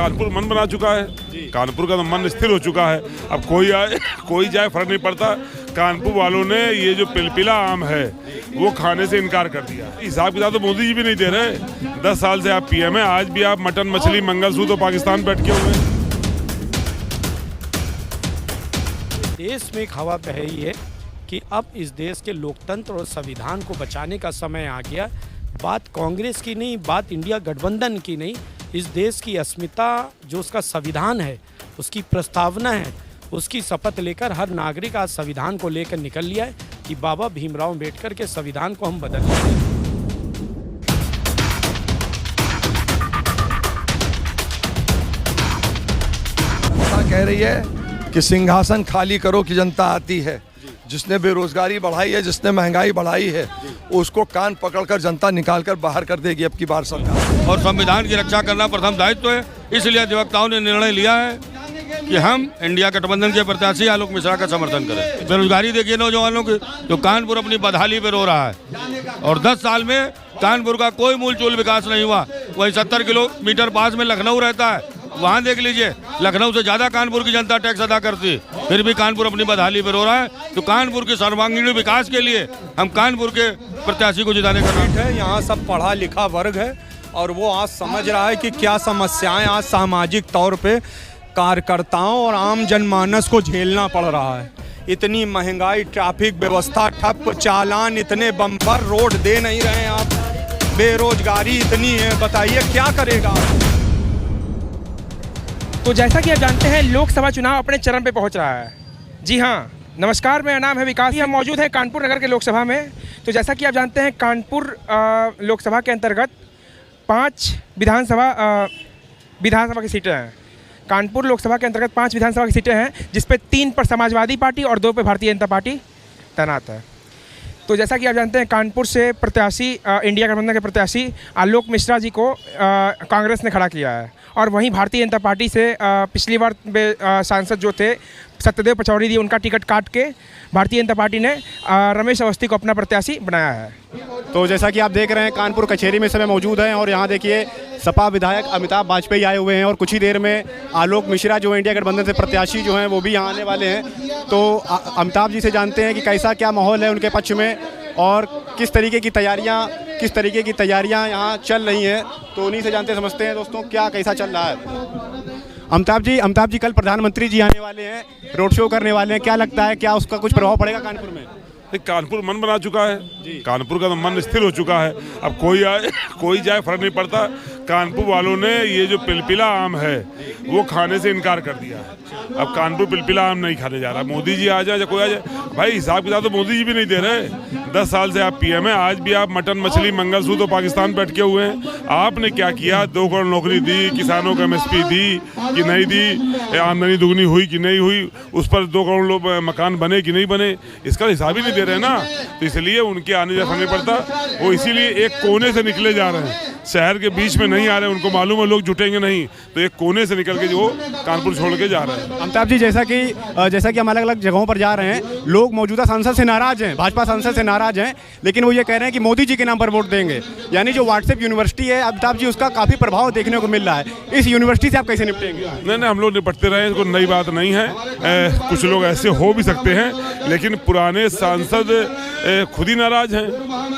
कानपुर मन बना चुका है, कानपुर का तो मन स्थिर हो चुका है। अब कोई आए कोई जाए फर्क नहीं पड़ता। कानपुर वालों ने ये जो पिलपिला आम है वो खाने से इनकार कर दिया। हिसाब किताब तो मोदी जी भी नहीं दे रहे। 10 साल से आप पीएम हैं, आज भी आप मटन मछली मंगलसूत्र तो पाकिस्तान बैठ के हुए हैं। देश में एक हवा बह रही है कि अब इस देश के लोकतंत्र और संविधान को बचाने का समय आ गया। बात कांग्रेस की नहीं, बात इंडिया गठबंधन की नहीं, इस देश की अस्मिता जो उसका संविधान है, उसकी प्रस्तावना है, उसकी शपथ लेकर हर नागरिक आज संविधान को लेकर निकल लिया है कि बाबा भीमराव अम्बेडकर के संविधान को हम बदलेंगे। जनता कह रही है कि सिंहासन खाली करो कि जनता आती है। जिसने बेरोजगारी बढ़ाई है, जिसने महंगाई बढ़ाई है, उसको कान पकड़कर जनता निकालकर बाहर कर देगी अब की बार सरकार। और संविधान की रक्षा करना प्रथम दायित्व है। इसलिए अधिवक्ताओं ने निर्णय लिया है कि हम इंडिया गठबंधन के प्रत्याशी आलोक मिश्रा का समर्थन करें। बेरोजगारी देखिए नौजवानों की, तो कानपुर अपनी बदहाली पे रो रहा है और 10 साल में कानपुर का कोई मूलचूल विकास नहीं हुआ। वही 70 किलोमीटर पास में लखनऊ रहता है, वहाँ देख लीजिए लखनऊ से ज़्यादा कानपुर की जनता टैक्स अदा करती है, फिर भी कानपुर अपनी बदहाली पे रो रहा है। तो कानपुर के सर्वांगीण विकास के लिए हम कानपुर के प्रत्याशी को जिताने का काम है। यहाँ सब पढ़ा लिखा वर्ग है और वो आज समझ रहा है कि क्या समस्याएं आज सामाजिक तौर पे कार्यकर्ताओं और आम जनमानस को झेलना पड़ रहा है। इतनी महंगाई, ट्रैफिक व्यवस्था ठप, चालान इतने बम्पर, रोड दे नहीं रहे हैं आप, बेरोजगारी इतनी है, बताइए क्या करेगा। तो जैसा कि आप जानते हैं लोकसभा चुनाव अपने चरम पे पहुंच रहा है। जी हाँ, नमस्कार, मेरा नाम है विकास। हम मौजूद हैं कानपुर नगर के लोकसभा में। तो जैसा कि आप जानते हैं कानपुर लोकसभा के अंतर्गत 5 विधानसभा की सीटें हैं। कानपुर लोकसभा के अंतर्गत 5 विधानसभा की सीटें हैं, जिसपे 3 पर समाजवादी पार्टी और 2 पे भारतीय जनता पार्टी तैनात है। तो जैसा कि आप जानते हैं कानपुर से प्रत्याशी इंडिया गठबंधन के प्रत्याशी आलोक मिश्रा जी को कांग्रेस ने खड़ा किया है और वहीं भारतीय जनता पार्टी से पिछली बार सांसद जो थे सत्यदेव पचौरी जी, उनका टिकट काट के भारतीय जनता पार्टी ने रमेश अवस्थी को अपना प्रत्याशी बनाया है। तो जैसा कि आप देख रहे हैं कानपुर कचहरी में समय मौजूद हैं और यहाँ देखिए सपा विधायक अमिताभ वाजपेयी आए हुए हैं और कुछ ही देर में आलोक मिश्रा जो इंडिया गठबंधन से प्रत्याशी जो हैं वो भी यहाँ आने वाले हैं। तो अमिताभ जी से जानते हैं कि कैसा क्या माहौल है उनके पक्ष में और किस तरीके की तैयारियाँ यहाँ चल रही हैं। तो उन्हीं से जानते समझते हैं दोस्तों क्या कैसा चल रहा है। अमिताभ जी कल प्रधानमंत्री जी आने वाले हैं, रोड शो करने वाले हैं, क्या लगता है क्या उसका कुछ प्रभाव पड़ेगा कानपुर में? कानपुर मन बना चुका है, कानपुर का तो मन स्थिर हो चुका है। अब कोई आए कोई जाए फर्क नहीं पड़ता। कानपुर वालों ने ये जो पिलपिला आम है वो खाने से इनकार कर दिया है। अब कानपुर पिलपिला आम नहीं खाने जा रहा। मोदी जी आ जाए या कोई आ जाए, भाई हिसाब किताब तो मोदी जी भी नहीं दे रहे। 10 साल से आप पीएम हैं, आज भी आप मटन मछली मंगलसूत्र तो पाकिस्तान बैठ के हुए हैं। आपने क्या किया? 2 करोड़ नौकरी दी, किसानों को MSP दी कि नहीं दी, आमदनी दुगनी हुई कि नहीं हुई, उस पर 2 करोड़ लोग मकान बने कि नहीं बने, इसका हिसाब ही नहीं दे रहे ना। तो इसलिए उनके आने जाने नहीं पड़ता। वो इसीलिए एक कोने से निकले जा रहे हैं, शहर के बीच में नहीं आ रहे। उनको मालूम है लोग जुटेंगे नहीं, तो एक कोने से निकल के जो कानपुर छोड़ के जा रहे हैं। अमिताभ जी जैसा कि हम अलग अलग जगहों पर जा रहे हैं, लोग मौजूदा सांसद से नाराज हैं, भाजपा सांसद से नाराज हैं, लेकिन वो ये कह रहे हैं कि मोदी जी के नाम पर वोट देंगे। यानी जो व्हाट्सएप यूनिवर्सिटी है अमिताभ जी, उसका काफ़ी प्रभाव देखने को मिल रहा है। इस यूनिवर्सिटी से आप कैसे निपटेंगे? नहीं, हम लोग निपटते रहे, कोई नई बात नहीं है। कुछ लोग ऐसे हो भी सकते हैं, लेकिन पुराने सांसद खुद ही नाराज हैं,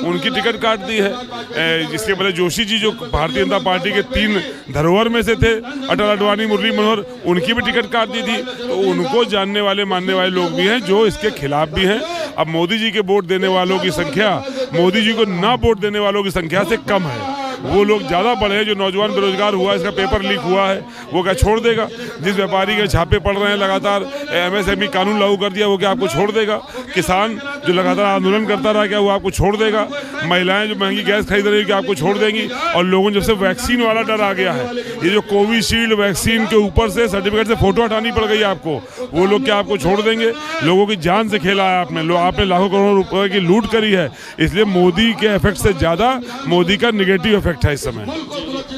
उनकी टिकट काट दी है। जिसके पहले जोशी जी जो भारतीय जनता पार्टी के 3 धरोहर में से थे, अटल, अडवाणी, मुरली मनोहर, उनकी भी टिकट काट दी थी। तो उनको जानने वाले मानने वाले लोग भी हैं जो इसके खिलाफ भी हैं। अब मोदी जी के वोट देने वालों की संख्या मोदी जी को ना वोट देने वालों की संख्या से कम है। वो लोग ज़्यादा बढ़े। जो नौजवान बेरोजगार हुआ, इसका पेपर लीक हुआ है, वो क्या छोड़ देगा? जिस व्यापारी के छापे पड़ रहे हैं लगातार, MSME कानून लागू कर दिया, वो क्या आपको छोड़ देगा? किसान जो लगातार आंदोलन करता रहा, क्या वो आपको छोड़ देगा? महिलाएं जो महंगी गैस खरीद रही है, क्या आपको छोड़ देंगी? और लोगों जब से वैक्सीन वाला डर आ गया है, ये जो कोविशील्ड वैक्सीन के ऊपर से सर्टिफिकेट से फोटो हटानी पड़ गई आपको, वो लोग क्या आपको छोड़ देंगे? लोगों की जान से खेला है आपने लाखों करोड़ रुपए की लूट करी है। इसलिए मोदी के इफेक्ट से ज़्यादा मोदी का निगेटिव इफेक्ट है इस समय।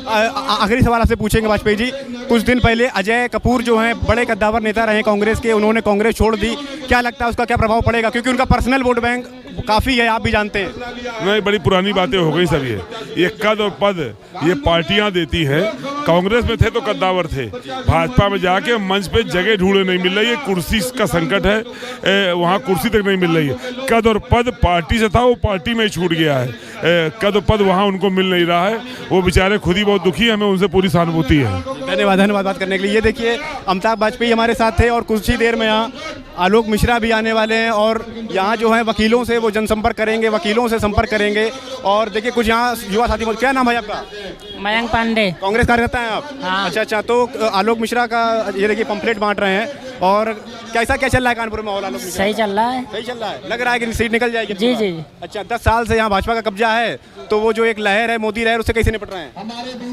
आखिरी सवाल आपसे पूछेंगे वाजपेयी जी, कुछ दिन पहले अजय कपूर जो हैं बड़े कद्दावर नेता रहे कांग्रेस के, उन्होंने कांग्रेस छोड़ दी, क्या लगता है उसका क्या प्रभाव पड़ेगा? क्योंकि उनका पर्सनल वोट बैंक काफ़ी है, आप भी जानते हैं। नहीं, बड़ी पुरानी बातें हो गई सब। ये कद और पद ये पार्टियां देती हैं। कांग्रेस में थे तो कद्दावर थे, भाजपा में जाके मंच पे जगह ढूंढे नहीं मिल रही है, कुर्सी का संकट है, वहाँ कुर्सी तक नहीं मिल रही है। कद और पद पार्टी से था, वो पार्टी में ही छूट गया है, कद और पद वहाँ उनको मिल नहीं रहा है, वो बेचारे खुद ही बहुत दुखी है, हमें उनसे पूरी सहानुभूति है। धन्यवाद बात करने के लिए। ये देखिए अमिताभ वाजपेयी हमारे साथ थे और कुछ ही देर में यहाँ आलोक मिश्रा भी आने वाले हैं और यहाँ जो है वकीलों से वो जनसंपर्क करेंगे, वकीलों से संपर्क करेंगे। और देखिए कुछ यहाँ युवा साथी, क्या नाम है आपका? मयंक पांडे। कांग्रेस कार्यकर्ता हैं आप? हाँ। अच्छा, तो आलोक मिश्रा का ये देखिए पंपलेट बांट रहे हैं। और कैसा क्या चल रहा है कानपुर में माहौल आलोक मिश्रा? सही चल रहा है। सही चल रहा है, लग रहा है कि सीट निकल जाएगी। जी जी। अच्छा, 10 साल से यहाँ भाजपा का कब्जा है, तो वो जो एक लहर है मोदी लहर, उससे कैसे निपट रहे हैं?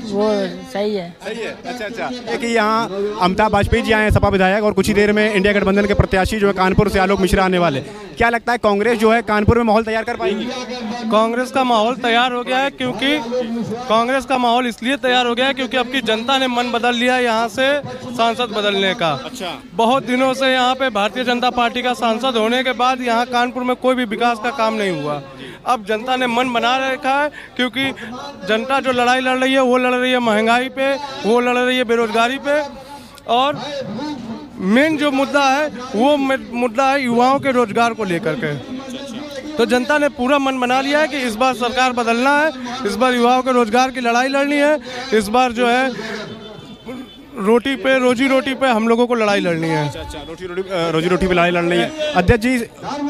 वो सही है। सही है। अच्छा, ये कि यहाँ अमिताभ वाजपेयी जी आए हैं, सपा विधायक, और कुछ ही देर में इंडिया गठबंधन के प्रत्याशी जो है कानपुर से आलोक मिश्रा आने वाले। क्या लगता है कांग्रेस जो है कानपुर में माहौल तैयार कर पाएगी? कांग्रेस का माहौल तैयार हो गया है, क्योंकि कांग्रेस का माहौल इसलिए तैयार हो गया है क्योंकि अब की जनता ने मन बदल लिया है यहाँ से सांसद बदलने का। अच्छा। बहुत दिनों से यहाँ पे भारतीय जनता पार्टी का सांसद होने के बाद यहाँ कानपुर में कोई भी विकास का काम नहीं हुआ। अब जनता ने मन बना रखा है, क्योंकि जनता जो लड़ाई लड़ रही है वो लड़ रही है महंगाई पे, वो लड़ रही है बेरोजगारी पे, और मेन जो मुद्दा है वो मुद्दा है युवाओं के रोजगार को लेकर के। तो जनता ने पूरा मन बना लिया है कि इस बार सरकार बदलना है, इस बार युवाओं के रोजगार की लड़ाई लड़नी है, इस बार जो है रोजी रोटी पे हम लोगों को लड़ाई लड़नी है। अच्छा, रोजी रोटी पे लड़ाई लड़नी है। अध्यक्ष जी,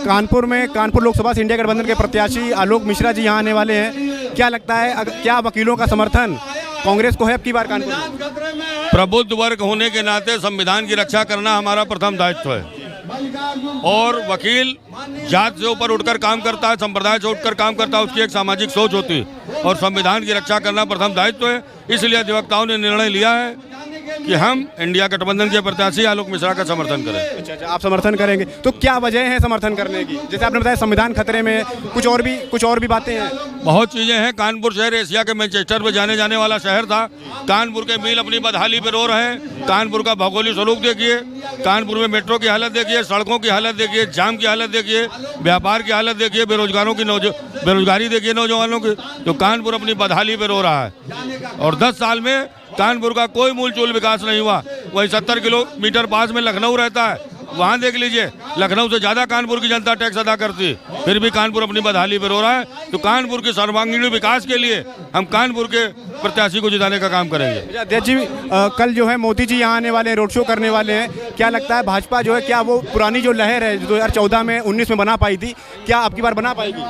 कानपुर लोकसभा से इंडिया गठबंधन के प्रत्याशी आलोक मिश्रा जी यहाँ आने वाले हैं। क्या लगता है, क्या वकीलों का समर्थन कांग्रेस को है अब की बार कानपुर में? प्रबुद्ध वर्ग होने के नाते संविधान की रक्षा करना हमारा प्रथम दायित्व है, और वकील जात से ऊपर उठकर काम करता है, संप्रदाय से उठकर काम करता है, उसकी एक सामाजिक सोच होती है, और संविधान की रक्षा करना प्रथम दायित्व है। इसलिए अधिवक्ताओं ने निर्णय लिया है कि हम इंडिया गठबंधन के प्रत्याशी आलोक मिश्रा का समर्थन करें। अच्छा, आप समर्थन करेंगे, तो क्या वजह है समर्थन करने की? जैसे आपने बताया संविधान खतरे में, कुछ और भी बातें हैं। बहुत चीजें हैं। कानपुर शहर एशिया के मैनचेस्टर में जाने वाला शहर था। कानपुर के मील अपनी बदहाली पे रो रहे हैं। कानपुर का भौगोलिक स्वरूप देखिए, कानपुर में मेट्रो की हालत देखिए, सड़कों की हालत देखिए, जाम की हालत देखिए, व्यापार की हालत देखिए, बेरोजगारी देखिए नौजवानों की। तो कानपुर अपनी बदहाली पे रो रहा है, और 10 साल में कानपुर का कोई मूलचूल विकास नहीं हुआ। वही 70 किलोमीटर पास में लखनऊ रहता है, वहाँ देख लीजिए, लखनऊ से ज़्यादा कानपुर की जनता टैक्स अदा करती है, फिर भी कानपुर अपनी बदहाली पर रो रहा है। तो कानपुर के सर्वांगीण विकास के लिए हम कानपुर के प्रत्याशी को जिताने का काम करेंगे। अध्यक्ष जी, कल जो है मोदी जी यहाँ आने वाले हैं, रोड शो करने वाले हैं। क्या लगता है भाजपा जो है, क्या वो पुरानी जो लहर है 2014 में 19 में बना पाई थी, क्या अब की बार बना पाएगी?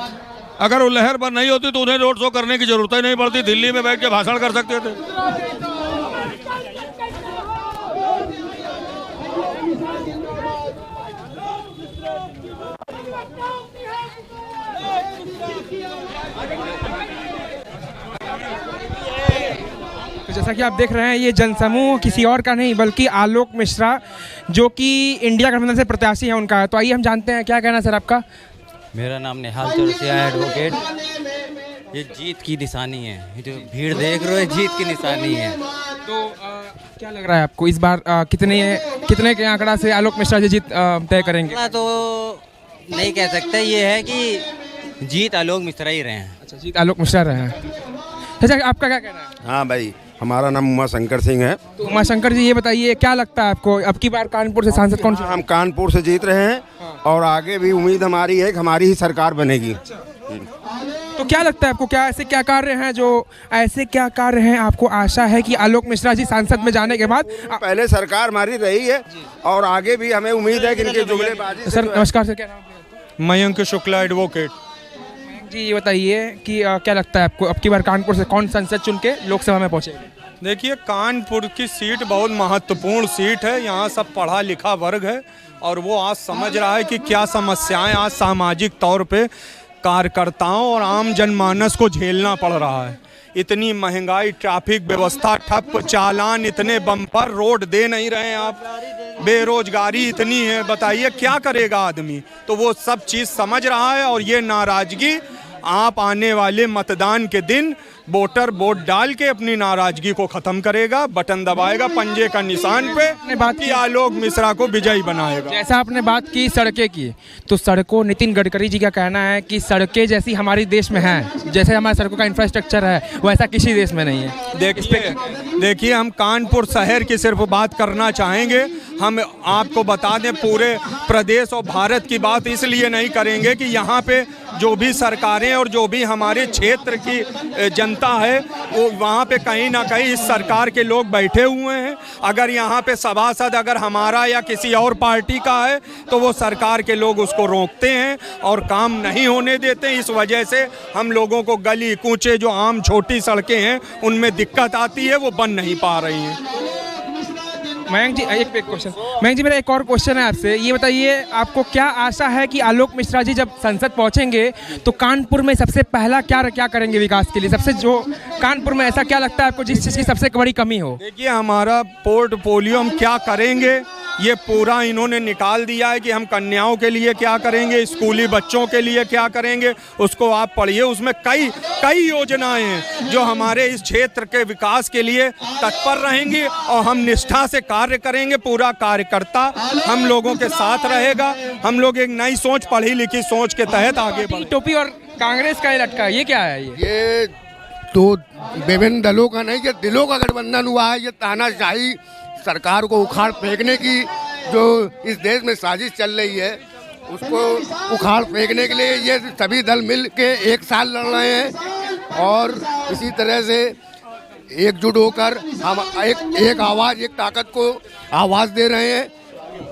अगर वो लहर पर नहीं होती तो उन्हें रोड शो करने की जरूरत ही नहीं पड़ती, दिल्ली में बैठ के भाषण कर सकते थे। तो जैसा कि आप देख रहे हैं, ये जनसमूह किसी और का नहीं बल्कि आलोक मिश्रा जो कि इंडिया गठबंधन से प्रत्याशी है उनका है। तो आइए हम जानते हैं, क्या कहना है सर आपका? मेरा नाम निहाल चौरसिया है, एडवोकेट। ये जीत की निशानी है, ये जो भीड़ देख रहे हो जीत की निशानी है। तो क्या लग रहा है आपको इस बार कितने के आंकड़ा से आलोक मिश्रा जी जीत तय करेंगे? तो नहीं कह सकते, ये है कि जीत आलोक मिश्रा ही रहे हैं। अच्छा, जीत आलोक मिश्रा रहे हैं। अच्छा, आपका क्या कहना है? हाँ भाई, हमारा नाम उमा शंकर सिंह है। तो उमा शंकर जी, ये बताइए क्या लगता है आपको अब की बार कानपुर से सांसद कौन? हम कानपुर से जीत रहे हैं और आगे भी उम्मीद हमारी है कि हमारी ही सरकार बनेगी। तो क्या लगता है आपको, ऐसे क्या कार्य हैं आपको आशा है कि आलोक मिश्रा जी सांसद में जाने के बाद? पहले सरकार हमारी रही है और आगे भी हमें उम्मीद है कि इनके जुमलेबाजी। सर नमस्कार सर, क्या नाम है? मयंक शुक्ला, एडवोकेट। जी, ये बताइए कि क्या लगता है आपको अब की बार कानपुर से कौन संसद चुन के लोकसभा में पहुंचेगा? देखिए, कानपुर की सीट बहुत महत्वपूर्ण सीट है। यहाँ सब पढ़ा लिखा वर्ग है और वो आज समझ रहा है कि क्या समस्याएं आज सामाजिक तौर पे कार्यकर्ताओं और आम जनमानस को झेलना पड़ रहा है। इतनी महंगाई, ट्रैफिक व्यवस्था ठप, चालान इतने बम्पर, रोड दे नहीं रहे हैं आप, बेरोजगारी इतनी है, बताइए क्या करेगा आदमी? तो वो सब चीज़ समझ रहा है और ये नाराज़गी आप आने वाले मतदान के दिन वोटर वोट डाल के अपनी नाराजगी को खत्म करेगा, बटन दबाएगा पंजे का निशान पे, बाकी आलोक मिश्रा को विजयी बनाएगा। जैसा आपने बात की सड़कें की, तो सड़कों, नितिन गडकरी जी का कहना है कि सड़कें जैसी हमारे देश में हैं, जैसे हमारे सड़कों का इंफ्रास्ट्रक्चर है वैसा किसी देश में नहीं है। देखिए हम कानपुर शहर की सिर्फ बात करना चाहेंगे। हम आपको बता दें पूरे प्रदेश और भारत की बात इसलिए नहीं करेंगे कि यहाँ पे जो भी सरकारें और जो भी हमारे क्षेत्र की जनता है वो वहाँ पे कहीं ना कहीं इस सरकार के लोग बैठे हुए हैं। अगर यहाँ पे सभासद अगर हमारा या किसी और पार्टी का है तो वो सरकार के लोग उसको रोकते हैं और काम नहीं होने देते। इस वजह से हम लोगों को गली कूचे जो आम छोटी सड़कें हैं उनमें दिक्कत आती है, वो बन नहीं पा रही हैं। मयंक जी एक क्वेश्चन, मयंक जी मेरा एक और क्वेश्चन है आपसे, ये बताइए आपको क्या आशा है कि आलोक मिश्रा जी जब संसद पहुंचेंगे तो कानपुर में सबसे पहला क्या करेंगे विकास के लिए? सबसे जो कानपुर में ऐसा क्या लगता है आपको जिस चीज़ की सबसे बड़ी कमी हो? देखिए हमारा पोर्टफोलियो हम क्या करेंगे ये पूरा इन्होंने निकाल दिया है कि हम कन्याओं के लिए क्या करेंगे, स्कूली बच्चों के लिए क्या करेंगे, उसको आप पढ़िए। उसमें कई योजनाएं हैं जो हमारे इस क्षेत्र के विकास के लिए तत्पर रहेंगी और हम निष्ठा से कार्य करेंगे। पूरा कार्यकर्ता हम लोगों के साथ रहेगा। हम लोग एक नई सोच, पढ़ी लिखी सोच के तहत आगे बढ़े। टोपी और कांग्रेस का लटका, ये क्या है? ये तो विभिन्न दलों का नहीं, ये दिलों का गठबंधन हुआ है। ये तानाशाही सरकार को उखाड़ फेंकने की जो इस देश में साजिश चल रही है उसको उखाड़ फेंकने के लिए ये सभी दल मिल के एक साथ लड़ रहे हैं और इसी तरह से एकजुट होकर हम एक आवाज़, एक ताकत को आवाज़ दे रहे हैं।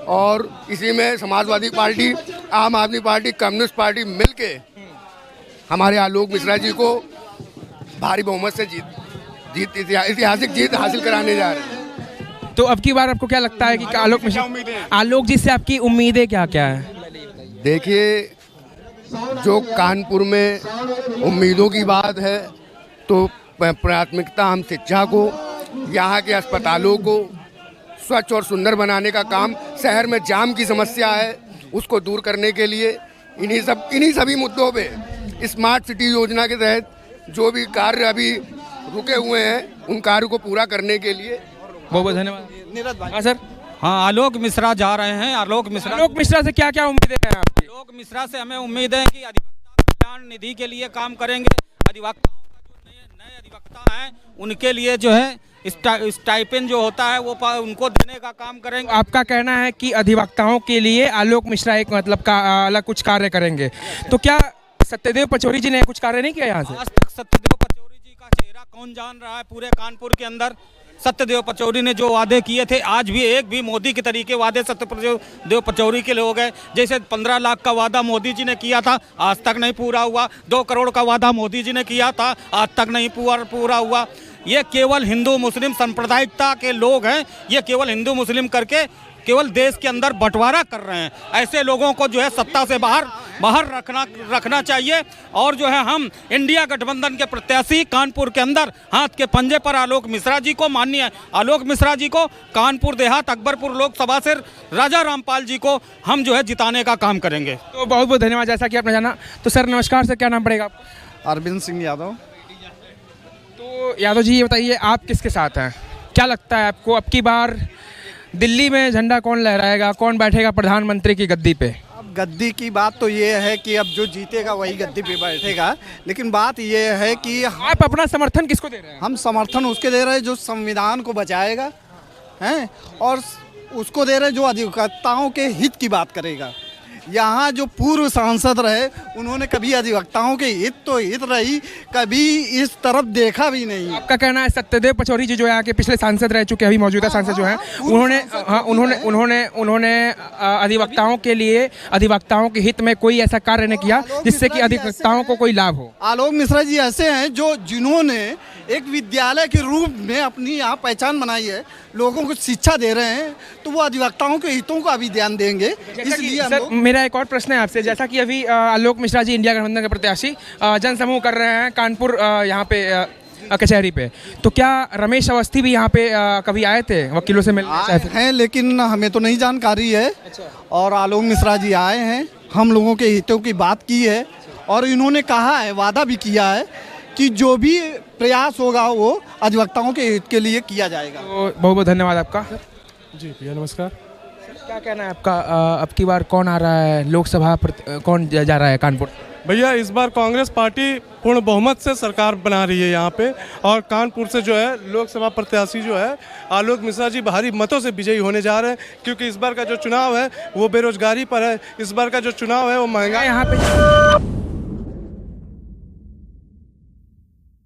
और इसी में समाजवादी पार्टी, आम आदमी पार्टी, कम्युनिस्ट पार्टी मिलके हमारे आलोक मिश्रा जी को भारी बहुमत से ऐतिहासिक जीत हासिल कराने जा रहे हैं। तो अब की बार आपको क्या लगता है कि आलोक जी से आपकी उम्मीदें क्या क्या है? देखिए जो कानपुर में उम्मीदों की बात है तो प्राथमिकता हम शिक्षा को, यहाँ के अस्पतालों को स्वच्छ और सुंदर बनाने का काम, शहर में जाम की समस्या है उसको दूर करने के लिए इन्हीं सभी मुद्दों पे स्मार्ट सिटी योजना के तहत जो भी कार्य अभी रुके हुए हैं उन कार्य को पूरा करने के लिए बहुत बहुत धन्यवाद। हाँ सर। हाँ, आलोक मिश्रा जा रहे हैं। आलोक मिश्रा से क्या क्या उम्मीदें हैं आपकी? आलोक मिश्रा से हमें उम्मीद है कि अधिवक्ता कल्याण निधि के लिए काम करेंगे। अधिवक्ताओं का जो नए अधिवक्ता हैं उनके लिए जो है स्टाइपेंड जो होता है वो उनको देने का काम करेंगे। आपका कहना है कि अधिवक्ताओं के लिए आलोक मिश्रा एक मतलब का अलग कुछ कार्य करेंगे, तो क्या सत्यदेव पचौरी जी ने कुछ कार्य नहीं किया यहाँ से? आज तक सत्यदेव पचौरी जी का चेहरा कौन जान रहा है पूरे कानपुर के अंदर? सत्यदेव पचौरी ने जो वादे किए थे आज भी एक भी मोदी के तरीके वादे सत्यदेव पचौरी के लोग हैं। जैसे 15 लाख का वादा मोदी जी ने किया था आज तक नहीं पूरा हुआ। 2 करोड़ का वादा मोदी जी ने किया था आज तक नहीं पूरा हुआ। ये केवल हिंदू मुस्लिम सांप्रदायिकता के लोग हैं। ये केवल हिंदू मुस्लिम करके केवल देश के अंदर बंटवारा कर रहे हैं। ऐसे लोगों को जो है सत्ता से बाहर रखना चाहिए। और जो है हम इंडिया गठबंधन के प्रत्याशी कानपुर के अंदर हाथ के पंजे पर आलोक मिश्रा जी को, माननीय आलोक मिश्रा जी को, कानपुर देहात अकबरपुर लोकसभा से राजा रामपाल जी को हम जो है जिताने का काम करेंगे। तो बहुत बहुत धन्यवाद। जैसा कि आपने जाना। तो सर नमस्कार सर, क्या नाम पड़ेगा आपका? अरविंद सिंह यादव। तो यादव जी ये बताइए आप किसके साथ हैं? क्या लगता है आपको अब की बार दिल्ली में झंडा कौन लहराएगा, कौन बैठेगा प्रधानमंत्री की गद्दी पे? अब गद्दी की बात तो ये है कि अब जो जीतेगा वही गद्दी पे बैठेगा, लेकिन बात ये है कि आप अपना समर्थन किसको दे रहे हैं? हम समर्थन उसके दे रहे हैं जो संविधान को बचाएगा हैं, और उसको दे रहे हैं जो अधिवक्ताओं के हित की बात करेगा। यहाँ जो पूर्व सांसद रहे उन्होंने कभी अधिवक्ताओं के हित तो हित रही, कभी इस तरफ देखा भी नहीं। आपका कहना है सत्यदेव पचौरी जी जो है आके पिछले सांसद रह चुके, अभी मौजूदा सांसद जो हैं उन्होंने अधिवक्ताओं के लिए, अधिवक्ताओं के हित में कोई ऐसा कार्य नहीं किया जिससे कि अधिवक्ताओं को कोई लाभ हो? आलोक मिश्रा जी ऐसे हैं जिन्होंने एक विद्यालय के रूप में अपनी यहाँ पहचान बनाई है, लोगों को शिक्षा दे रहे हैं, तो वो अधिवक्ताओं के हितों का भी ध्यान देंगे। इसलिए मेरा एक और प्रश्न है आपसे, जैसा कि अभी आलोक मिश्रा जी इंडिया गठबंधन के प्रत्याशी जनसमूह कर रहे हैं कानपुर यहाँ पे कचहरी पे, तो क्या रमेश अवस्थी भी यहाँ पे कभी आए थे वकीलों से मिलने? हैं, लेकिन हमें तो नहीं जानकारी है। और आलोक मिश्रा जी आए हैं, हम लोगों के हितों की बात की है और इन्होंने कहा है, वादा भी किया है कि जो भी प्रयास होगा वो अधिवक्ताओं के हित के लिए किया जाएगा। तो बहुत बहुत धन्यवाद आपका। जी भैया नमस्कार। क्या कहना है आपका, अब की बार कौन आ रहा है लोकसभा, कौन जा रहा है कानपुर? भैया इस बार कांग्रेस पार्टी पूर्ण बहुमत से सरकार बना रही है यहाँ पे, और कानपुर से जो है लोकसभा प्रत्याशी जो है आलोक मिश्रा जी भारी मतों से विजयी होने जा रहे हैं, क्योंकि इस बार का जो चुनाव है वो बेरोजगारी पर है, इस बार का जो चुनाव है वो महंगाई यहाँ पे